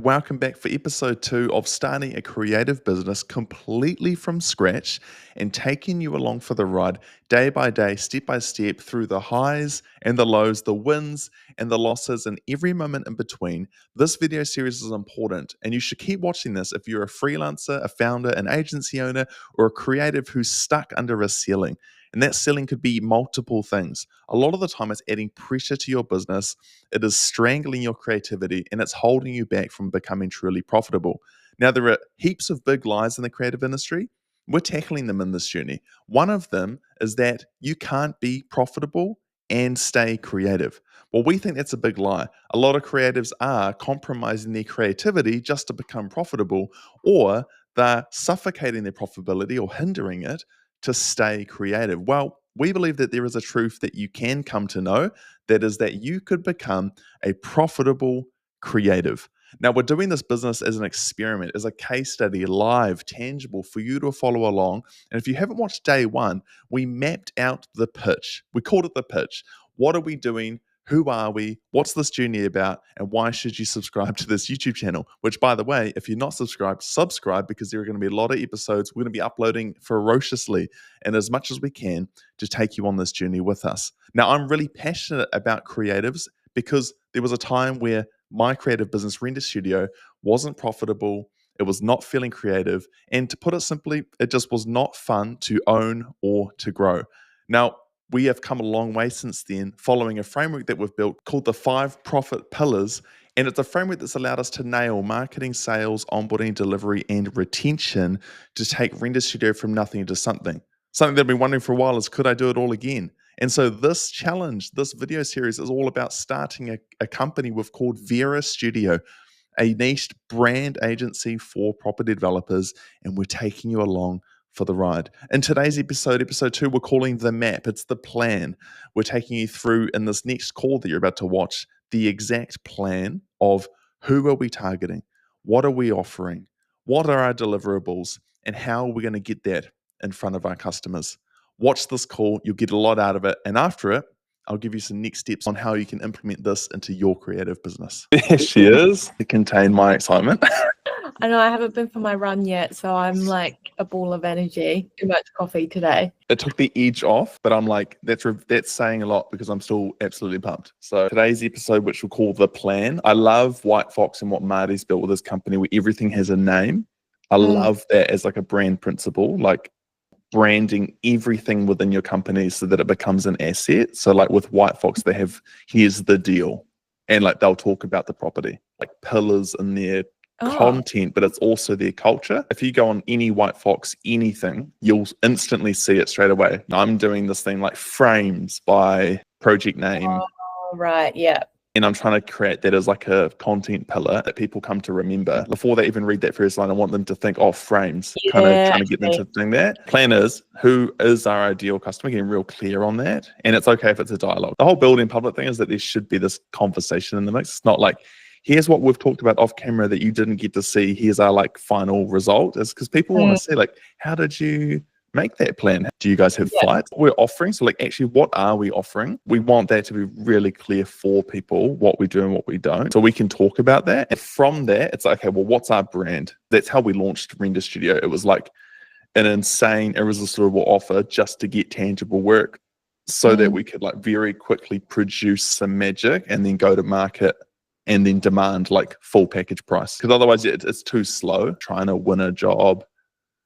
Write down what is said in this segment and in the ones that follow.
Welcome back for episode 2 of starting a creative business completely from scratch and taking you along for the ride day by day, step by step through the highs and the lows, the wins and the losses, and every moment in between. This video series is important and you should keep watching this if you're a freelancer, a founder, an agency owner, or a creative who's stuck under a ceiling. And that ceiling could be multiple things. A lot of the time, it's adding pressure to your business, it is strangling your creativity, and it's holding you back from becoming truly profitable. Now, there are heaps of big lies in the creative industry. We're tackling them in this journey. One of them is that you can't be profitable and stay creative. Well, we think that's a big lie. A lot of creatives are compromising their creativity just to become profitable, or they're suffocating their profitability or hindering it to stay creative. Well, we believe that there is a truth that you can come to know, that is that you could become a profitable creative. Now, we're doing this business as an experiment, as a case study, live, tangible, for you to follow along. And if you haven't watched day 1, we mapped out the pitch. We called it the pitch. What are we doing? Who are we? What's this journey about? And why should you subscribe to this YouTube channel? Which, by the way, if you're not subscribed, subscribe, because there are going to be a lot of episodes we're going to be uploading ferociously and as much as we can to take you on this journey with us. Now, I'm really passionate about creatives because there was a time where my creative business, Render Studio, wasn't profitable. It was not feeling creative. And to put it simply, it just was not fun to own or to grow. Now, we have come a long way since then, following a framework that we've built called the 5 Profit Pillars. And it's a framework that's allowed us to nail marketing, sales, onboarding, delivery, and retention to take Render Studio from nothing to something. Something that I've been wondering for a while is, could I do it all again? And so this challenge, this video series, is all about starting a company we've called Vera Studio, a niche brand agency for property developers, and we're taking you along for the ride. In today's episode 2, we're calling the map. It's the plan. We're taking you through in this next call that you're about to watch, the exact plan of who are we targeting, what are we offering, what are our deliverables, and how are we going to get that in front of our customers. Watch this call. You'll get a lot out of it. And after it, I'll give you some next steps on how you can implement this into your creative business. There she is to contain my excitement. I know I haven't been for my run yet, so I'm like a ball of energy. Too much coffee today. It took the edge off, but I'm like, that's saying a lot because I'm still absolutely pumped. So today's episode, which we'll call The Plan. I love White Fox and what Marty's built with his company, where everything has a name. I love that as like a brand principle, like branding everything within your company so that it becomes an asset. So like with White Fox, they have, here's the deal. And like they'll talk about the property, like pillars in their content, but it's also their culture. If you go on any White Fox, anything, you'll instantly see it straight away. I'm doing this thing like frames by project name. Oh, right, yeah. And I'm trying to create that as like a content pillar that people come to remember. Before they even read that first line, I want them to think, oh, frames, kind of trying to get them to think that. Plan is, who is our ideal customer? Getting real clear on that. And it's okay if it's a dialogue. The whole building public thing is that there should be this conversation in the mix. It's not like, here's what we've talked about off camera that you didn't get to see. Here's our like final result. Is because people want to see like, how did you make that plan? Do you guys have flights? We're offering. So like, actually, what are we offering? We want that to be really clear for people, what we do and what we don't. So we can talk about that. And from there, it's like, okay, well, what's our brand? That's how we launched Render Studio. It was like an insane, irresistible offer just to get tangible work so that we could like very quickly produce some magic and then go to market and then demand like full package price. Because otherwise it's too slow trying to win a job.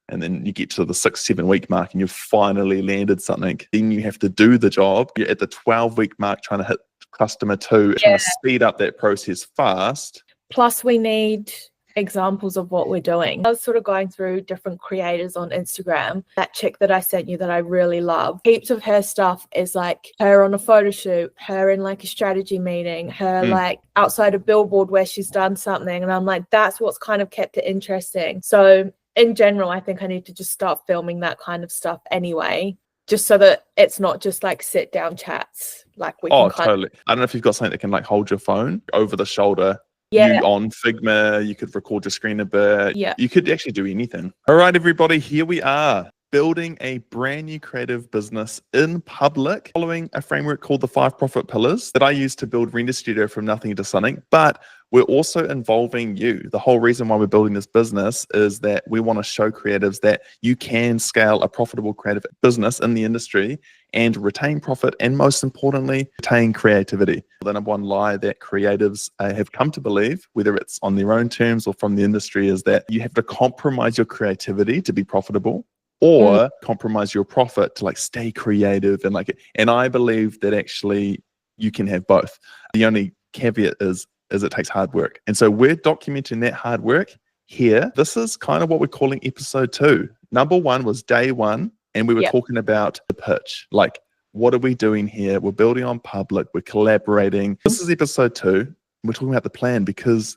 And then you get to the 6-7 week mark and you've finally landed something. Then you have to do the job. You're at the 12-week mark trying to hit customer 2, trying to speed up that process fast. Plus we need examples of what we're doing. I was sort of going through different creators on Instagram. That chick that I sent you that I really love, heaps of her stuff is like her on a photo shoot, her in like a strategy meeting, her like outside a billboard where she's done something. And I'm like, that's what's kind of kept it interesting. So in general, I think I need to just start filming that kind of stuff anyway, just so that it's not just like sit down chats. Like we can totally. I don't know if you've got something that can like hold your phone over the shoulder. You on Figma, you could record your screen a bit. Yeah. You could actually do anything. All right, everybody, here we are. building a brand new creative business in public, following a framework called the 5 profit pillars that I use to build Render Studio from nothing to something. But we're also involving you. The whole reason why we're building this business is that we want to show creatives that you can scale a profitable creative business in the industry and retain profit, and most importantly, retain creativity. The number one lie that creatives have come to believe, whether it's on their own terms or from the industry, is that you have to compromise your creativity to be profitable, or compromise your profit to like stay creative and I believe that actually you can have both. The only caveat is it takes hard work. And so we're documenting that hard work here. This is kind of what we're calling episode 2. Number 1 was day 1, and we were talking about the pitch. Like, what are we doing here? We're building on public, we're collaborating. This is episode 2. We're talking about the plan, because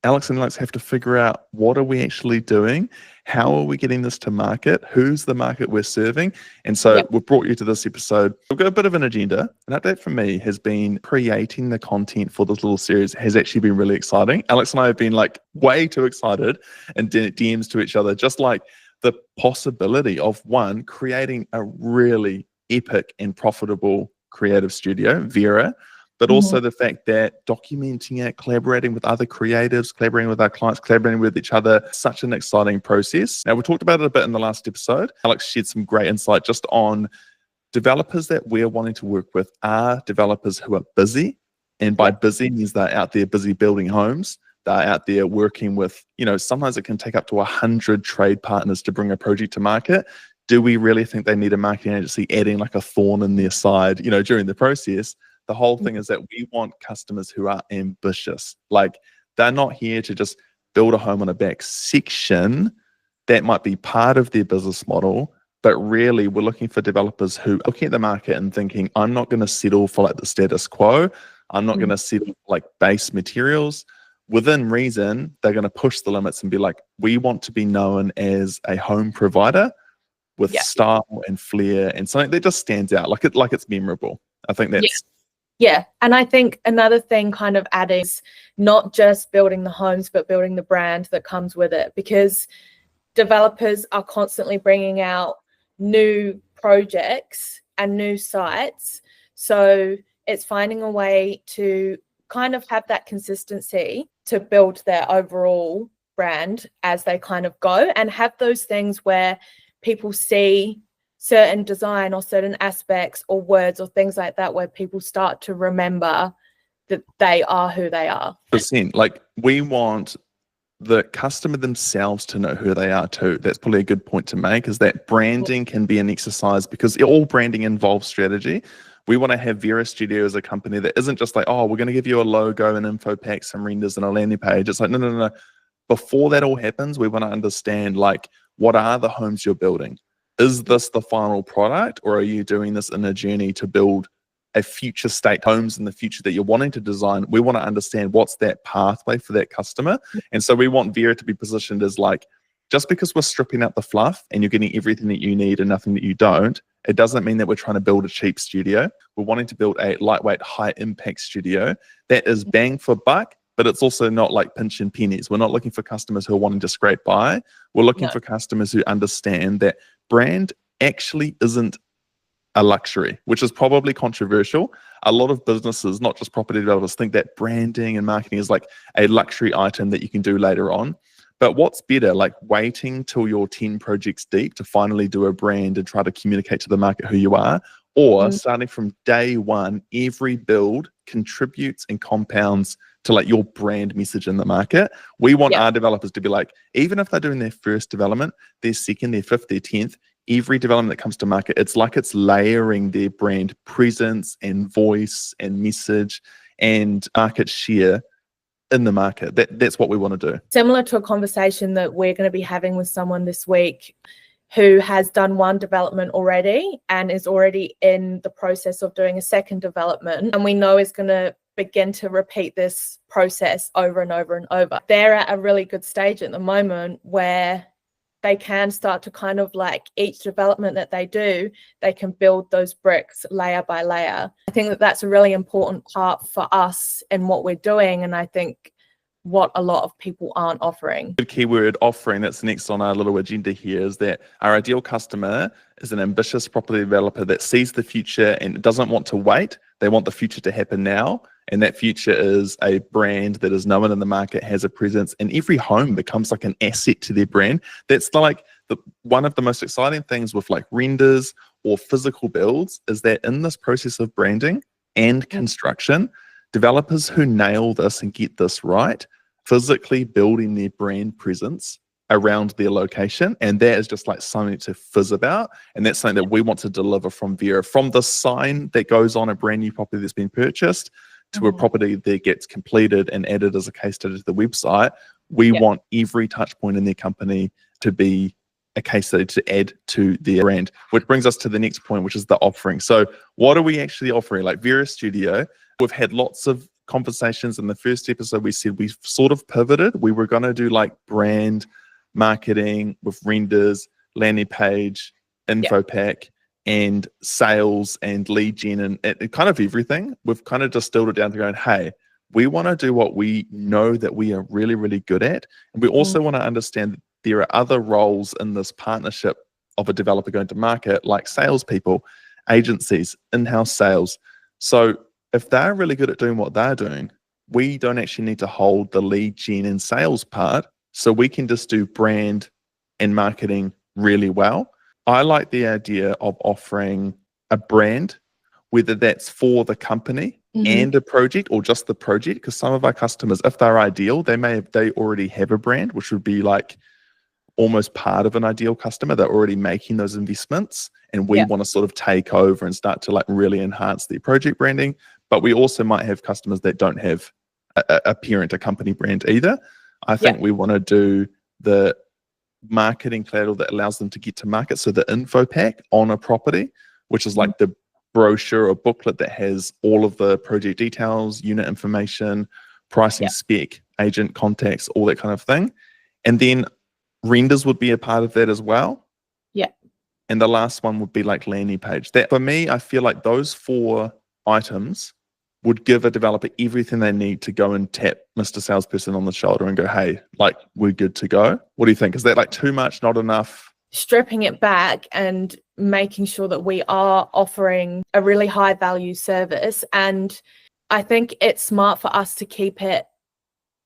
Alex and Alex have to figure out, what are we actually doing? How are we getting this to market? Who's the market we're serving? And so we've brought you to this episode. We've got a bit of an agenda. An update from me has been creating the content for this little series has actually been really exciting. Alex and I have been like way too excited and DMs to each other, just like the possibility of creating a really epic and profitable creative studio, Vera, but also the fact that documenting it, collaborating with other creatives, collaborating with our clients, collaborating with each other, such an exciting process. Now, we talked about it a bit in the last episode. Alex shared some great insight just on developers that we're wanting to work with are developers who are busy. And by busy means they're out there busy building homes. They're out there working with, sometimes it can take up to 100 trade partners to bring a project to market. Do we really think they need a marketing agency adding like a thorn in their side, during the process? The whole thing is that we want customers who are ambitious. Like, they're not here to just build a home on a back section. That might be part of their business model, but really we're looking for developers who are looking at the market and thinking, I'm not going to settle for like the status quo. I'm not going to settle for like base materials. Within reason, they're going to push the limits and be like, we want to be known as a home provider with style and flair and something that just stands out, like it's memorable. I think that's Yeah, and I think another thing kind of adding is not just building the homes, but building the brand that comes with it, because developers are constantly bringing out new projects and new sites. So it's finding a way to kind of have that consistency to build their overall brand as they kind of go, and have those things where people see certain design or certain aspects or words or things like that, where people start to remember that they are who they are. Like, we want the customer themselves to know who they are too. That's probably a good point to make, is that branding can be an exercise, because all branding involves strategy. We want to have Vera Studio as a company that isn't just like, oh, we're going to give you a logo, an info pack, some renders and a landing page. It's like, no. Before that all happens, we want to understand, like, what are the homes you're building? Is this the final product, or are you doing this in a journey to build a future state homes in the future that you're wanting to design? We want to understand what's that pathway for that customer. And so we want Vera to be positioned as like, just because we're stripping out the fluff and you're getting everything that you need and nothing that you don't, it doesn't mean that we're trying to build a cheap studio. We're wanting to build a lightweight, high impact studio that is bang for buck, but it's also not like pinching pennies. We're not looking for customers who are wanting to scrape by. We're looking for customers who understand that brand actually isn't a luxury, which is probably controversial. A lot of businesses, not just property developers, think that branding and marketing is like a luxury item that you can do later on. But what's better, like waiting till you're 10 projects deep to finally do a brand and try to communicate to the market who you are, or starting from day one, every build contributes and compounds to like your brand message in the market. We want our developers to be like, even if they're doing their first development, their second, their fifth, their 10th, every development that comes to market, it's like it's layering their brand presence and voice and message and market share in the market. That's what we want to do. Similar to a conversation that we're going to be having with someone this week who has done one development already and is already in the process of doing a second development, and we know is going to begin to repeat this process over and over and over. They're at a really good stage at the moment where they can start to kind of like each development that they do, they can build those bricks layer by layer. I think that that's a really important part for us in what we're doing. And I think what a lot of people aren't offering. The keyword offering that's next on our little agenda here is that our ideal customer is an ambitious property developer that sees the future and doesn't want to wait. They want the future to happen now. And that future is a brand that is known in the market, has a presence, and every home becomes like an asset to their brand. That's like one of the most exciting things with like renders or physical builds is that in this process of branding and construction, developers who nail this and get this right, physically building their brand presence around their location. And that is just like something to fizz about. And that's something that we want to deliver from Vera. From the sign that goes on a brand new property that's been purchased to a property that gets completed and added as a case study to the website, we want every touch point in their company to be a case study to add to their brand, which brings us to the next point, which is the offering. So what are we actually offering? Like Vera Studio, we've had lots of conversations. In the first episode, we said we've sort of pivoted. We were going to do like brand marketing with renders, landing page, info pack, and sales and lead gen and kind of everything. We've kind of distilled it down to going, hey, we want to do what we know that we are really, really good at. And we also want to understand that there are other roles in this partnership of a developer going to market, like salespeople, agencies, in-house sales. So if they're really good at doing what they're doing, we don't actually need to hold the lead gen and sales part. So we can just do brand and marketing really well. I like the idea of offering a brand, whether that's for the company and a project or just the project, because some of our customers, if they're ideal, they already have a brand, which would be like almost part of an ideal customer. They're already making those investments, and we want to sort of take over and start to like really enhance their project branding. But we also might have customers that don't have a company brand either. I think we want to do the marketing collateral that allows them to get to market. So the info pack on a property, which is like the brochure or booklet that has all of the project details, unit information, pricing spec, agent contacts, all that kind of thing. And then renders would be a part of that as well. Yeah. And the last one would be like landing page. That for me, I feel like those 4 items would give a developer everything they need to go and tap Mr. Salesperson on the shoulder and go, hey, like we're good to go. What do you think? Is that like too much, not enough? Stripping it back and making sure that we are offering a really high value service. And I think it's smart for us to keep it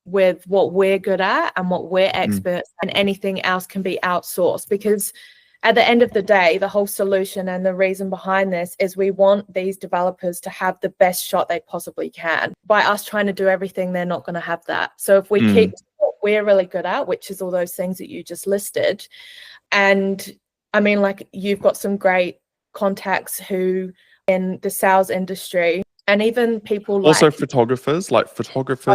with what we're good at and what we're experts, and anything else can be outsourced, because at the end of the day, the whole solution and the reason behind this is we want these developers to have the best shot they possibly can. By us trying to do everything, they're not going to have that. So if we keep what we're really good at, which is all those things that you just listed, and I mean, like you've got some great contacts who in the sales industry, and even people like also photographers,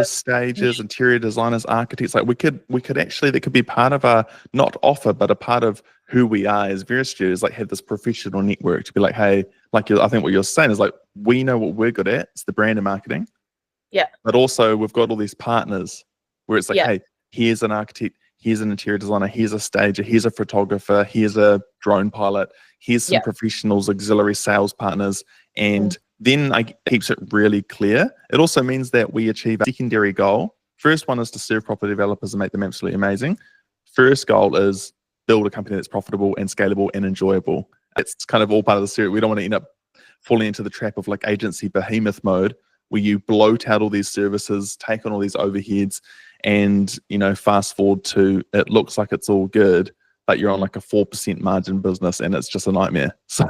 stages, interior designers, architects. Like we could actually, that could be part of our, not offer, but a part of who we are as Vera Studios, like have this professional network to be like, hey, like I think what you're saying is like, we know what we're good at. It's the brand and marketing. Yeah. But also we've got all these partners where it's like, hey, here's an architect, here's an interior designer, here's a stager, here's a photographer, here's a drone pilot, here's some professionals, auxiliary sales partners, and then it keeps it really clear. It also means that we achieve a secondary goal. First one is to serve property developers and make them absolutely amazing. First goal is build a company that's profitable and scalable and enjoyable. It's kind of all part of the series. We don't want to end up falling into the trap of like agency behemoth mode, where you bloat out all these services, take on all these overheads, and fast forward to it looks like it's all good, but you're on like a 4% margin business and it's just a nightmare. So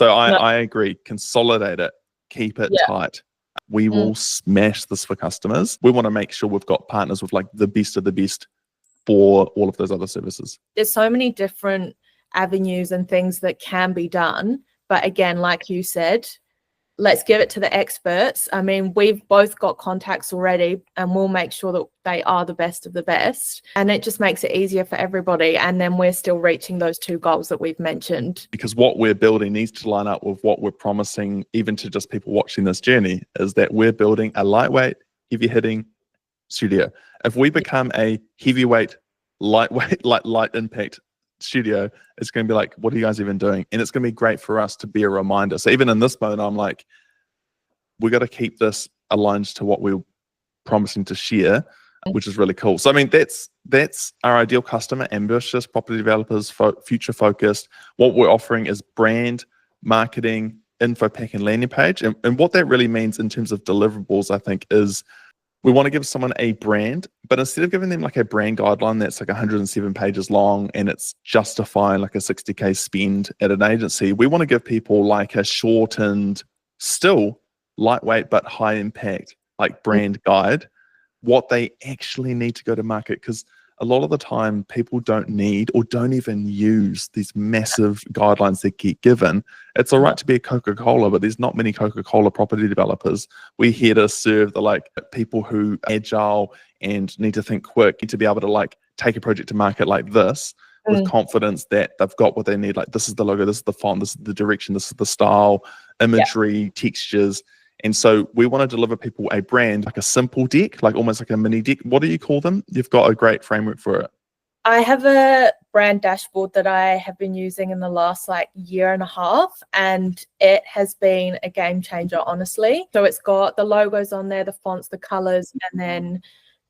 I agree. Consolidate it, keep it tight. We will smash this for customers. We want to make sure we've got partners with like the best of the best for all of those other services. There's so many different avenues and things that can be done. But again, like you said, let's give it to the experts. I mean, we've both got contacts already, and we'll make sure that they are the best of the best. And it just makes it easier for everybody. And then we're still reaching those 2 goals that we've mentioned. Because what we're building needs to line up with what we're promising, even to just people watching this journey, is that we're building a lightweight, heavy hitting studio. If we become a heavyweight, lightweight, light impact studio, it's going to be like, what are you guys even doing? And it's going to be great for us to be a reminder. So even in this moment, I'm like, we got to keep this aligned to what we're promising to share. which is really cool. So I mean, that's our ideal customer: ambitious property developers, future focused. What we're offering is brand, marketing, info pack, and landing page. And what that really means in terms of deliverables, I think, is we want to give someone a brand, but instead of giving them like a brand guideline that's like 107 pages long and it's justifying like a 60K spend at an agency, we want to give people like a shortened, still lightweight but high impact like brand guide, what they actually need to go to market. Because a lot of the time people don't need or don't even use these massive guidelines they get given. It's all right to be a Coca-Cola, but there's not many Coca-Cola property developers. We're here to serve the like people who are agile and need to think quick, need to be able to like take a project to market like this with confidence that they've got what they need. Like, this is the logo, this is the font, this is the direction, this is the style, imagery, textures. And so we want to deliver people a brand, like a simple deck, like almost like a mini deck. What do you call them? You've got a great framework for it. I have a brand dashboard that I have been using in the last like year and a half, and it has been a game changer, honestly. So it's got the logos on there, the fonts, the colors, and then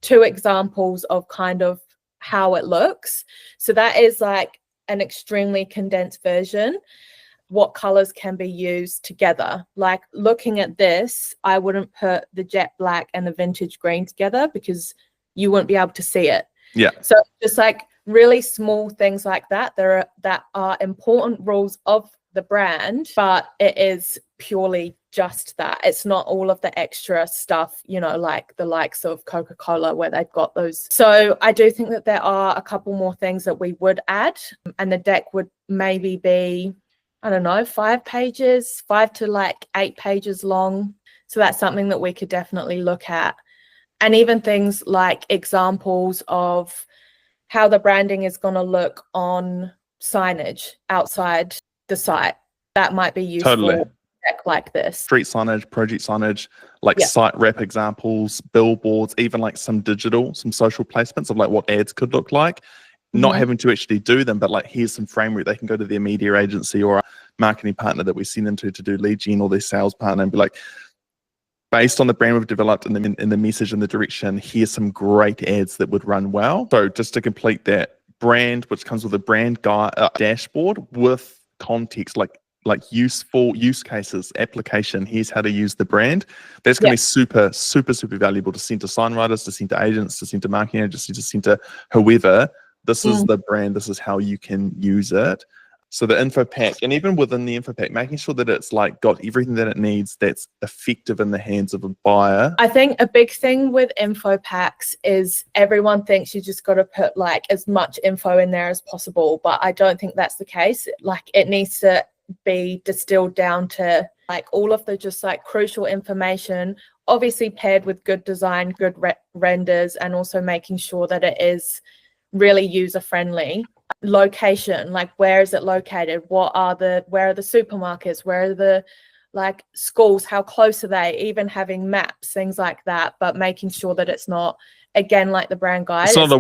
2 examples of kind of how it looks. So that is like an extremely condensed version. What colors can be used together. Like, looking at this, I wouldn't put the jet black and the vintage green together because you wouldn't be able to see it. Yeah. So just like really small things like that, that are important rules of the brand, but it is purely just that. It's not all of the extra stuff, you know, like the likes of Coca-Cola where they've got those. So I do think that there are a couple more things that we would add, and the deck would maybe be, I don't know, 5 pages, 5 to like 8 pages long. So that's something that we could definitely look at. And even things like examples of how the branding is going to look on signage outside the site. That might be useful. Totally. Like this. Street signage, project signage, like site rep examples, billboards, even like some social placements of like what ads could look like. Not having to actually do them, but like, here's some framework. They can go to their media agency or a marketing partner that we send them to do lead gen, or their sales partner, and be like, based on the brand we've developed and the message and the direction, here's some great ads that would run well. So just to complete that brand, which comes with a brand guide, dashboard with context, like useful use cases, application. Here's how to use the brand. That's going to be super, super, super valuable to send to signwriters, to send to agents, to send to marketing agencies, to send to whoever. This is the brand. This is how you can use it. So the info pack, and even within the info pack, making sure that it's like got everything that it needs that's effective in the hands of a buyer. I think a big thing with info packs is everyone thinks you just got to put like as much info in there as possible, but I don't think that's the case. Like, it needs to be distilled down to like all of the just like crucial information, obviously paired with good design, good renders, and also making sure that it is really user friendly. Location, like where is it located, where are the supermarkets, where are the like schools, how close are they, even having maps, things like that, but making sure that it's not, again, like the brand guide. It's not a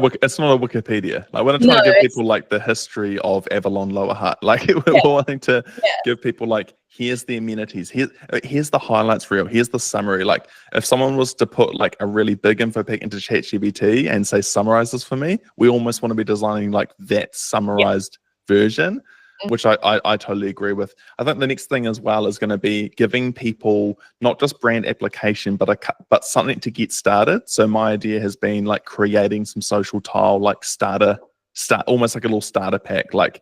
Wikipedia. Like, we're not trying to give people like the history of Avalon Lower Hutt. Like, we're wanting to give people like, here's the amenities, here's the highlights reel, here's the summary. Like, if someone was to put like a really big info pack into ChatGPT and say, summarize this for me, we almost want to be designing like that summarized version, which I totally agree with. I think the next thing as well is going to be giving people not just brand application, but something to get started. So my idea has been like creating some social tile, like almost like a little starter pack. Like,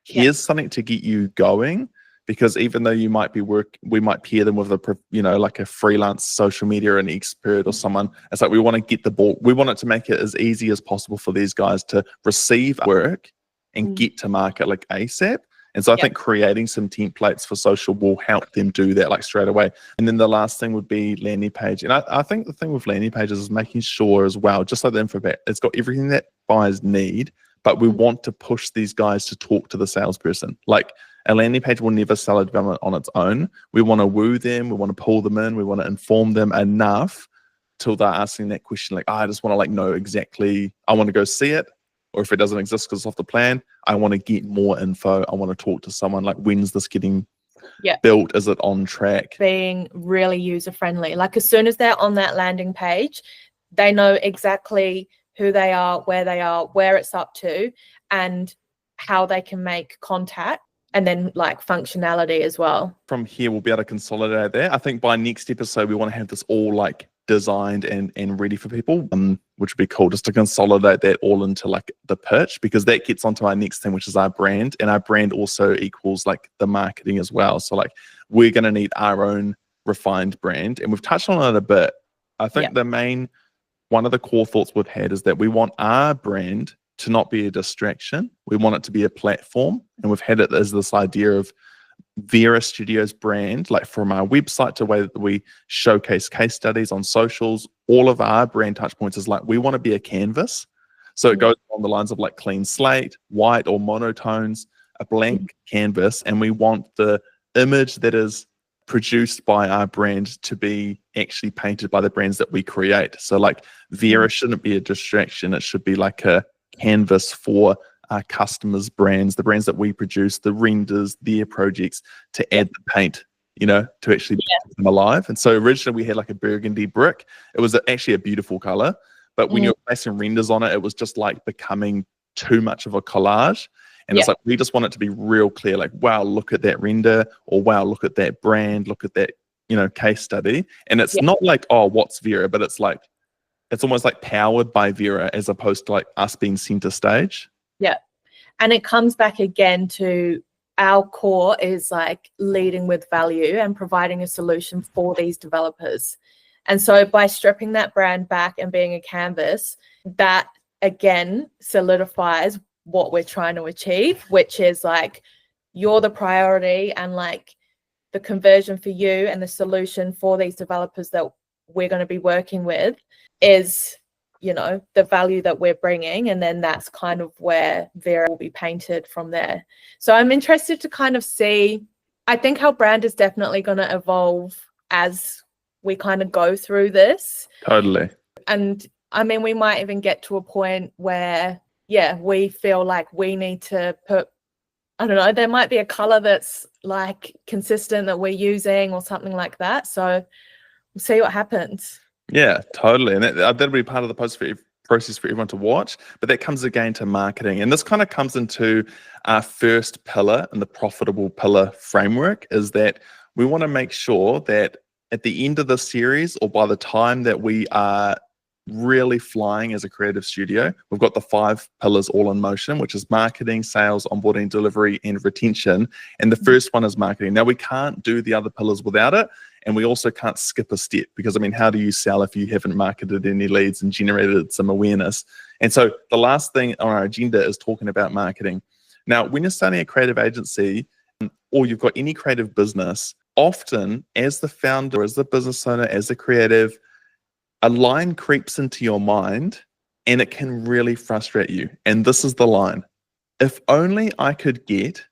here's something to get you going. Because even though we might pair them with like a freelance social media and expert or someone. It's like, we want to get the ball. We want it to make it as easy as possible for these guys to receive work and get to market like ASAP. And so I think creating some templates for social will help them do that like straight away. And then the last thing would be landing page. And I think the thing with landing pages is making sure as well, just like the info pack, it's got everything that buyers need, but we want to push these guys to talk to the salesperson. Like, a landing page will never sell a development on its own. We want to woo them. We want to pull them in. We want to inform them enough till they're asking that question. Like, I just want to like know exactly, I want to go see it. Or if it doesn't exist because it's off the plan, I want to get more info. I want to talk to someone. Like, when's this getting built? Is it on track? Being really user friendly. Like, as soon as they're on that landing page, they know exactly who they are, where it's up to, and how they can make contact, and then like functionality as well. From here, we'll be able to consolidate that. I think by next episode, we want to have this all like designed and ready for people, which would be cool, just to consolidate that all into like the pitch, because that gets onto our next thing, which is our brand. And our brand also equals like the marketing as well. So like we're going to need our own refined brand, and we've touched on it a bit. I think one of the core thoughts we've had is that we want our brand to not be a distraction. We want it to be a platform. And we've had it as this idea of Vera Studio's brand, like from our website to the way that we showcase case studies on socials, all of our brand touch points is like, we want to be a canvas. So it goes on the lines of like clean slate, white or monotones, a blank canvas. And we want the image that is produced by our brand to be actually painted by the brands that we create. So like Vera shouldn't be a distraction. It should be like a canvas for our customers' brands, the brands that we produce, the renders, their projects, to add the paint, you know, to actually make them alive. And so originally we had like a burgundy brick. It was actually a beautiful color, but when you're placing renders on it, it was just like becoming too much of a collage. And it's like, we just want it to be real clear, like, wow, look at that render, or wow, look at that brand, look at that, you know, case study. And it's not like, oh, what's Vera? But it's like, it's almost like powered by Vera as opposed to like us being center stage. Yeah. And it comes back again to our core is like leading with value and providing a solution for these developers. And so by stripping that brand back and being a canvas, that again solidifies what we're trying to achieve, which is like you're the priority, and like the conversion for you and the solution for these developers that we're going to be working with is, you know, the value that we're bringing. And then that's kind of where Vera will be painted from there. So I'm interested to kind of see, I think our brand is definitely going to evolve as we kind of go through this. Totally. And I mean, we might even get to a point where, we feel like we need to put, I don't know, there might be a color that's like consistent that we're using or something like that. So we'll see what happens. Yeah, totally. And that'll be part of the process for everyone to watch. But that comes again to marketing. And this kind of comes into our first pillar and the profitable pillar framework, is that we want to make sure that at the end of the series, or by the time that we are really flying as a creative studio, we've got the 5 pillars all in motion, which is marketing, sales, onboarding, delivery, and retention. And the first one is marketing. Now, we can't do the other pillars without it. And we also can't skip a step, because I mean, how do you sell if you haven't marketed any leads and generated some awareness? And so the last thing on our agenda is talking about marketing. Now, when you're starting a creative agency, or you've got any creative business, often as the founder, as the business owner, as the creative, a line creeps into your mind and it can really frustrate you. And this is the line: if only I could get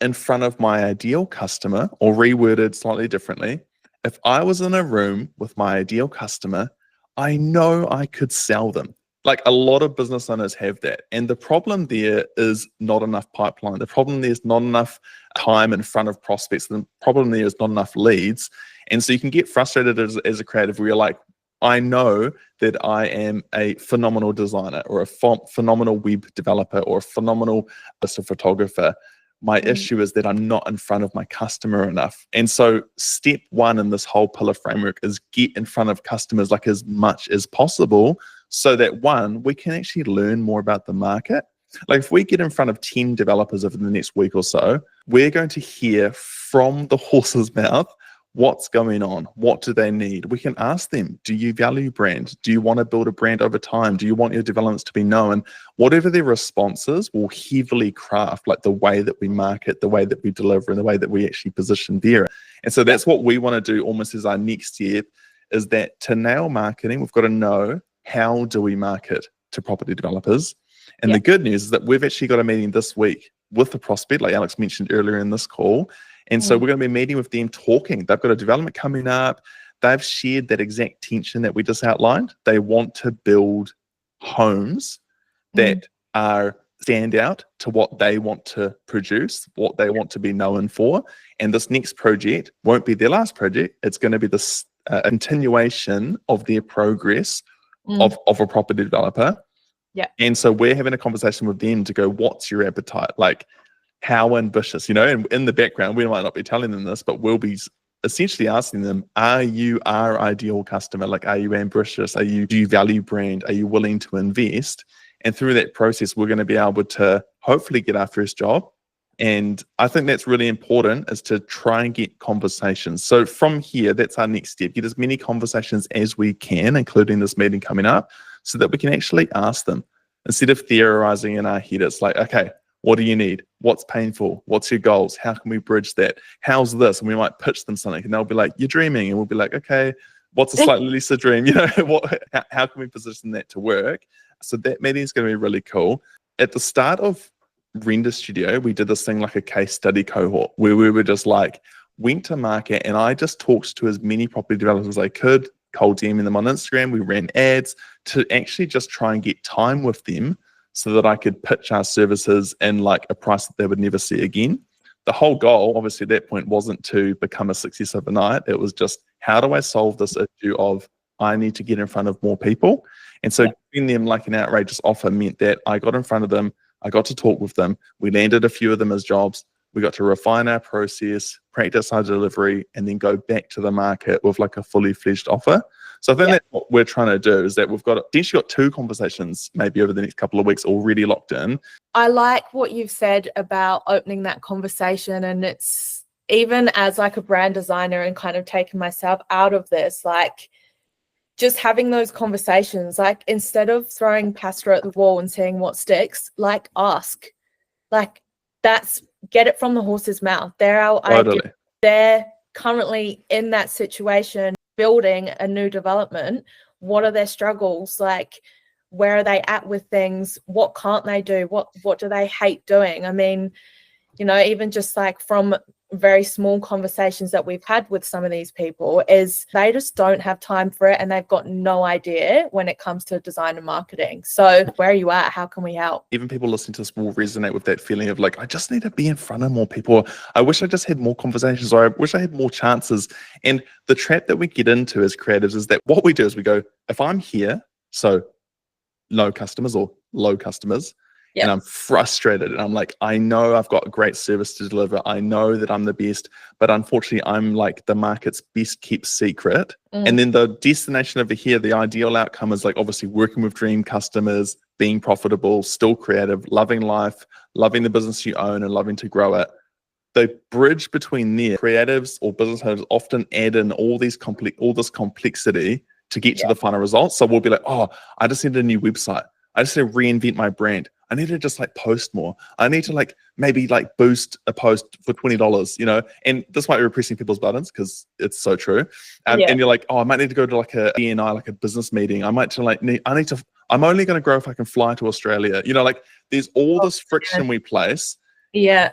in front of my ideal customer, or reworded slightly differently, if I was in a room with my ideal customer, I know I could sell them. Like, a lot of business owners have that. And the problem there is not enough pipeline. The problem there is not enough time in front of prospects. The problem there is not enough leads. And so you can get frustrated as a creative, where you're like, I know that I am a phenomenal designer, or a phenomenal web developer, or a phenomenal photographer. My issue is that I'm not in front of my customer enough. And so step 1 in this whole pillar framework is get in front of customers like as much as possible, so that 1, we can actually learn more about the market. Like, if we get in front of 10 developers over the next week or so, we're going to hear from the horse's mouth what's going on, what do they need. We can ask them, do you value brand? Do you want to build a brand over time? Do you want your developments to be known? Whatever their responses will heavily craft like the way that we market, the way that we deliver, and the way that we actually position Vera. And so that's what we want to do almost as our next step, is that to nail marketing, we've got to know, how do we market to property developers? And the good news is that we've actually got a meeting this week with the prospect, like Alex mentioned earlier in this call. And so we're going to be meeting with them, talking. They've got a development coming up. They've shared that exact tension that we just outlined. They want to build homes that are stand out to what they want to produce, what they want to be known for. And this next project won't be their last project. It's going to be this continuation of their progress of a property developer. Yeah. And so we're having a conversation with them to go, what's your appetite? Like, how ambitious, and in the background, we might not be telling them this, but we'll be essentially asking them, are you our ideal customer? Like, are you ambitious? Do you value brand? Are you willing to invest? And through that process, we're going to be able to hopefully get our first job. And I think that's really important, is to try and get conversations. So from here, that's our next step. Get as many conversations as we can, including this meeting coming up, so that we can actually ask them. Instead of theorizing in our head, it's like, okay, what do you need? What's painful? What's your goals? How can we bridge that? How's this? And we might pitch them something, and they'll be like, you're dreaming. And we'll be like, okay, what's a slightly lesser dream? How can we position that to work? So that meeting is going to be really cool. At the start of Render Studio, we did this thing like a case study cohort, where we were just like, went to market, and I just talked to as many property developers as I could, cold DMing them on Instagram. We ran ads to actually just try and get time with them so that I could pitch our services in like a price that they would never see again. The whole goal, obviously, at that point wasn't to become a success overnight. It was just, how do I solve this issue of I need to get in front of more people? And so giving them like an outrageous offer meant that I got in front of them, I got to talk with them, we landed a few of them as jobs, we got to refine our process, practice our delivery, and then go back to the market with like a fully fledged offer. So I think that's what we're trying to do, is that we've got essentially got 2 conversations maybe over the next couple of weeks already locked in. I like what you've said about opening that conversation, and it's even as like a brand designer and kind of taking myself out of this, like just having those conversations, like instead of throwing pasta at the wall and seeing what sticks, like ask, like that's, get it from the horse's mouth. They're our idea. They're currently in that situation, building a new development. What are their struggles? Like, where are they at with things? What can't they do? What do they hate doing? I mean, even just like from very small conversations that we've had with some of these people, is they just don't have time for it, and they've got no idea when it comes to design and marketing. So where are you at? How can we help? Even people listening to this will resonate with that feeling of like, I just need to be in front of more people. I wish I just had more conversations, or I wish I had more chances. And the trap that we get into as creatives is that what we do is we go, if I'm here, so no customers or low customers, and I'm frustrated, and I'm like, I know I've got a great service to deliver, I know that I'm the best, but unfortunately I'm like the market's best kept secret. And then the destination over here, the ideal outcome is like obviously working with dream customers, being profitable, still creative, loving life, loving the business you own, and loving to grow it. The bridge between there, creatives or business owners often add in all this complexity to get to the final result. So we'll be like, oh, I just need a new website, I just need to reinvent my brand, I need to just like post more, I need to like maybe like boost a post for $20, and this might be pressing people's buttons because it's so true. And you're like, oh, I might need to go to like a BNI, like a business meeting. I'm only going to grow if I can fly to Australia. Like there's all this friction we place. Yeah.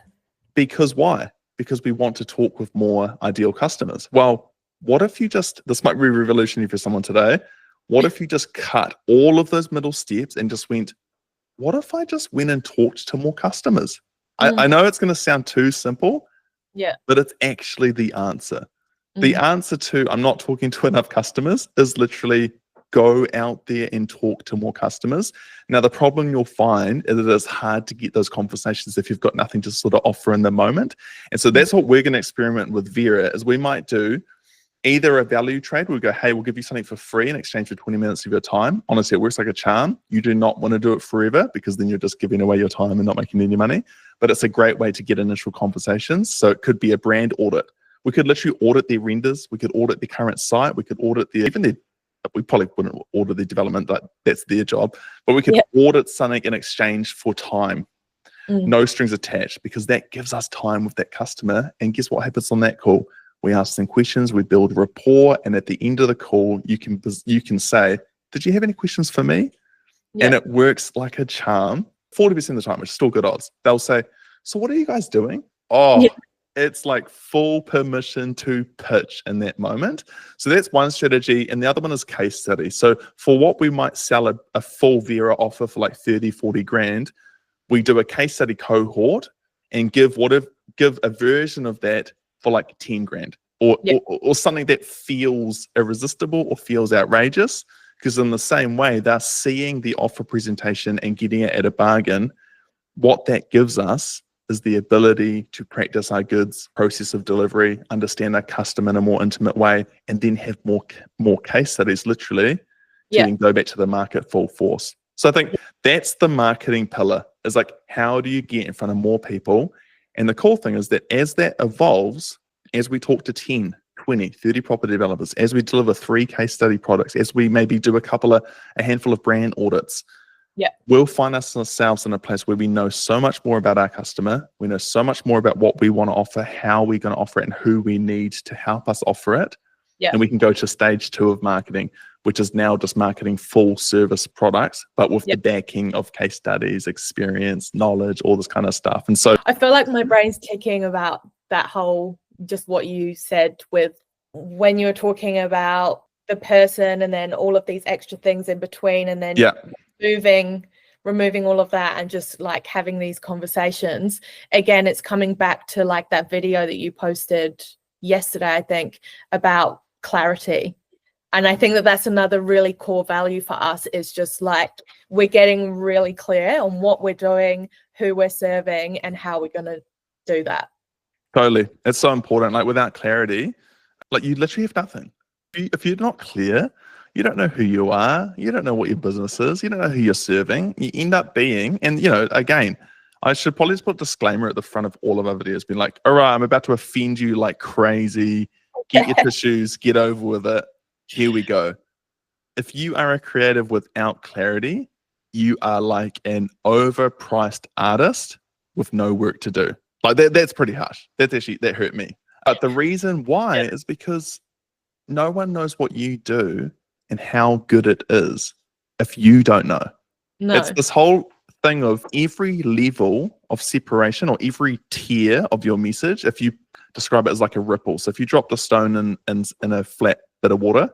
Because why? Because we want to talk with more ideal customers. Well, what if you this might be revolutionary for someone today. What if you just cut all of those middle steps and just went, what if I just went and talked to more customers? I know it's going to sound too simple, but it's actually the answer. The answer to I'm not talking to enough customers is literally go out there and talk to more customers. Now, the problem you'll find is that it's hard to get those conversations if you've got nothing to sort of offer in the moment. And so that's what we're going to experiment with Vera, is we might do either a value trade. We'll go, hey, we'll give you something for free in exchange for 20 minutes of your time. Honestly, it works like a charm. You do not want to do it forever, because then you're just giving away your time and not making any money. But it's a great way to get initial conversations. So it could be a brand audit. We could literally audit their renders. We could audit the current site. We could audit we probably wouldn't audit the development, that's their job. But we could audit something in exchange for time. No strings attached, because that gives us time with that customer. And guess what happens on that call? We ask them questions, we build rapport, and at the end of the call, you can say, did you have any questions for me? And it works like a charm. 40% of the time, which is still good odds. They'll say, so what are you guys doing? It's like full permission to pitch in that moment. So that's one strategy. And the other one is case study. So for what we might sell a full Vera offer for like 30, 40 grand, we do a case study cohort and give a version of that for like 10 grand or something that feels irresistible or feels outrageous. Because in the same way, they're seeing the offer presentation and getting it at a bargain. What that gives us is the ability to practice our goods, process of delivery, understand our customer in a more intimate way, and then have more case studies, literally, to then go back to the market full force. So I think that's the marketing pillar, is like, how do you get in front of more people? And the cool thing is that as that evolves, as we talk to 10, 20, 30 property developers, as we deliver 3 case study products, as we maybe do a handful of brand audits, we'll find ourselves in a place where we know so much more about our customer. We know so much more about what we want to offer, how we're going to offer it, and who we need to help us offer it. And we can go to stage 2 of marketing, which is now just marketing full service products, but with the backing of case studies, experience, knowledge, all this kind of stuff. And so I feel like my brain's ticking about that whole, just what you said with when you're talking about the person and then all of these extra things in between, and then removing all of that and just like having these conversations. Again, it's coming back to like that video that you posted yesterday, I think, about clarity. And I think that that's another really core value for us, is just like we're getting really clear on what we're doing, who we're serving, and how we're going to do that. Totally. It's so important. Like without clarity, like you literally have nothing. If you're not clear, you don't know who you are. You don't know what your business is. You don't know who you're serving. You end up being, and again, I should probably just put a disclaimer at the front of all of our videos, being like, all right, I'm about to offend you like crazy. Get your tissues, get over with it. Here we go. If you are a creative without clarity, you are like an overpriced artist with no work to do. Like that's pretty harsh. That hurt me. The reason why is because no one knows what you do and how good it is if you don't know. It's this whole thing of every level of separation or every tier of your message. If you describe it as like a ripple, so if you dropped a stone in a flat bit of water,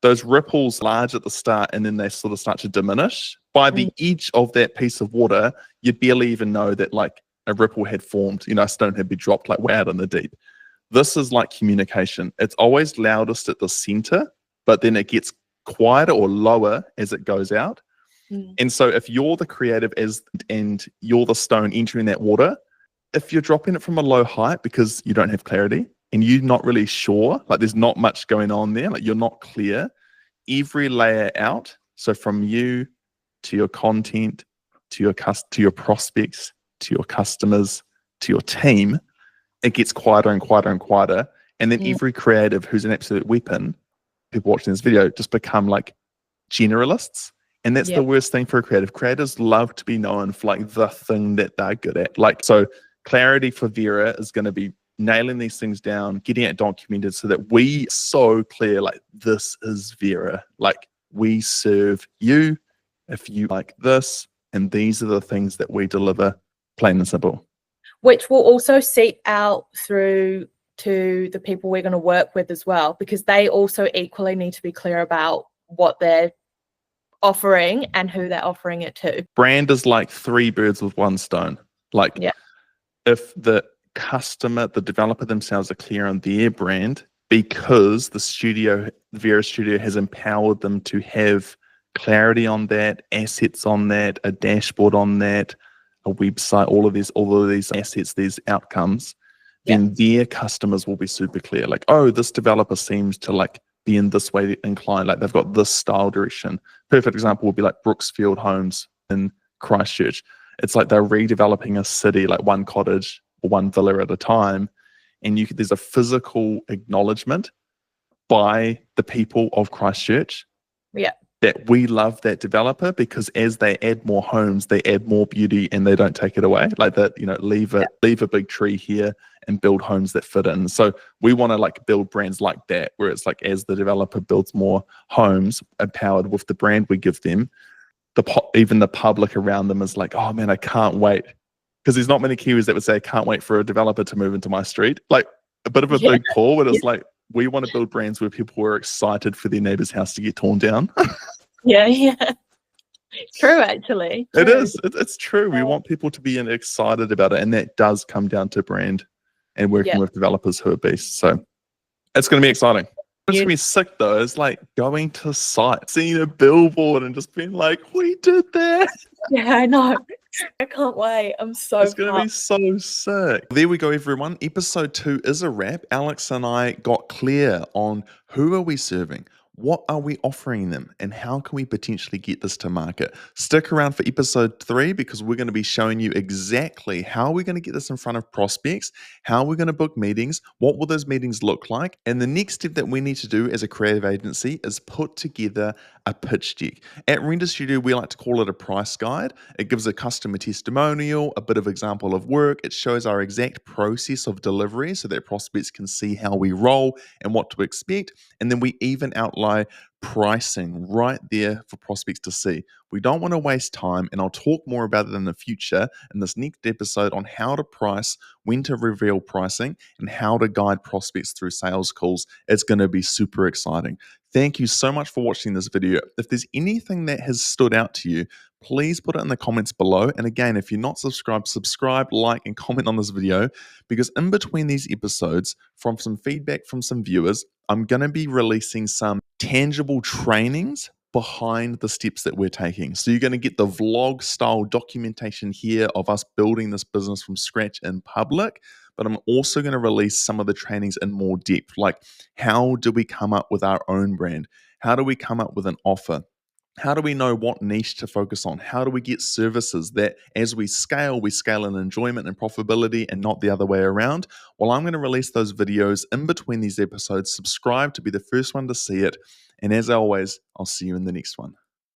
those ripples large at the start and then they sort of start to diminish. By the edge of that piece of water, you'd barely even know that like a ripple had formed, a stone had been dropped like way out in the deep. This is like communication. It's always loudest at the center, but then it gets quieter or lower as it goes out. And so if you're the creative and you're the stone entering that water, if you're dropping it from a low height because you don't have clarity and you're not really sure, like there's not much going on there, like you're not clear, every layer out, so from you to your content, to your prospects, to your customers, to your team, it gets quieter and quieter and quieter. And then every creative who's an absolute weapon, people watching this video, just become like generalists. And that's the worst thing for a creative. Creators love to be known for like the thing that they're good at. Like, so clarity for Vera is going to be nailing these things down, getting it documented so that we so clear, like this is Vera. Like we serve you if you like this. And these are the things that we deliver, plain and simple. Which will also seep out through to the people we're going to work with as well, because they also equally need to be clear about what they're offering and who they're offering it to. Brand is like 3 birds with 1 stone. Like if the customer, the developer themselves are clear on their brand, because the Vera Studio has empowered them to have clarity on that, assets on that, a dashboard on that, a website, all of these assets, these outcomes, then their customers will be super clear. Like, oh, this developer seems to like be in this way inclined, like they've got this style direction. Perfect example would be like Brooksfield Homes in Christchurch. It's like they're redeveloping a city, like one cottage or one villa at a time. And there's a physical acknowledgement by the people of Christchurch that we love that developer, because as they add more homes, they add more beauty and they don't take it away. Like that, leave a big tree here and build homes that fit in. So we want to like build brands like that, where it's like as the developer builds more homes empowered with the brand we give them, even the public around them is like, oh man, I can't wait. Because there's not many Kiwis that would say, I can't wait for a developer to move into my street. Like a bit of a big call, but it's like, we want to build brands where people are excited for their neighbor's house to get torn down. True, actually. True. It is. It's true. We want people to be excited about it. And that does come down to brand and working with developers who are beasts. So it's going to be exciting. It's gonna be sick though. It's like going to site, seeing a billboard and just being like, we did that. Yeah, I know. I can't wait. I'm so It's going to be pumped. so sick. There we go, everyone. Episode 2 is a wrap. Alex and I got clear on who are we serving, what are we offering them, and how can we potentially get this to market. Stick around for episode 3 because we're going to be showing you exactly how we're going to get this in front of prospects, how we're going to book meetings, what will those meetings look like, and the next step that we need to do as a creative agency is put together a pitch deck. At Render Studio, we like to call it a price guide. It gives a customer testimonial, a bit of example of work. It shows our exact process of delivery so that prospects can see how we roll and what to expect. And then we even outline pricing right there for prospects to see. We don't want to waste time, and I'll talk more about it in the future in this next episode on how to price, when to reveal pricing, and how to guide prospects through sales calls. It's going to be super exciting. Thank you so much for watching this video. If there's anything that has stood out to you, please put it in the comments below. And again, if you're not subscribed, subscribe, like, and comment on this video, because in between these episodes, from some feedback from some viewers, I'm going to be releasing some tangible trainings behind the steps that we're taking. So you're going to get the vlog style documentation here of us building this business from scratch in public, but I'm also going to release some of the trainings in more depth, like how do we come up with our own brand? How do we come up with an offer? How do we know what niche to focus on? How do we get services that as we scale in enjoyment and profitability and not the other way around? Well, I'm going to release those videos in between these episodes. Subscribe to be the first one to see it. And as always, I'll see you in the next one.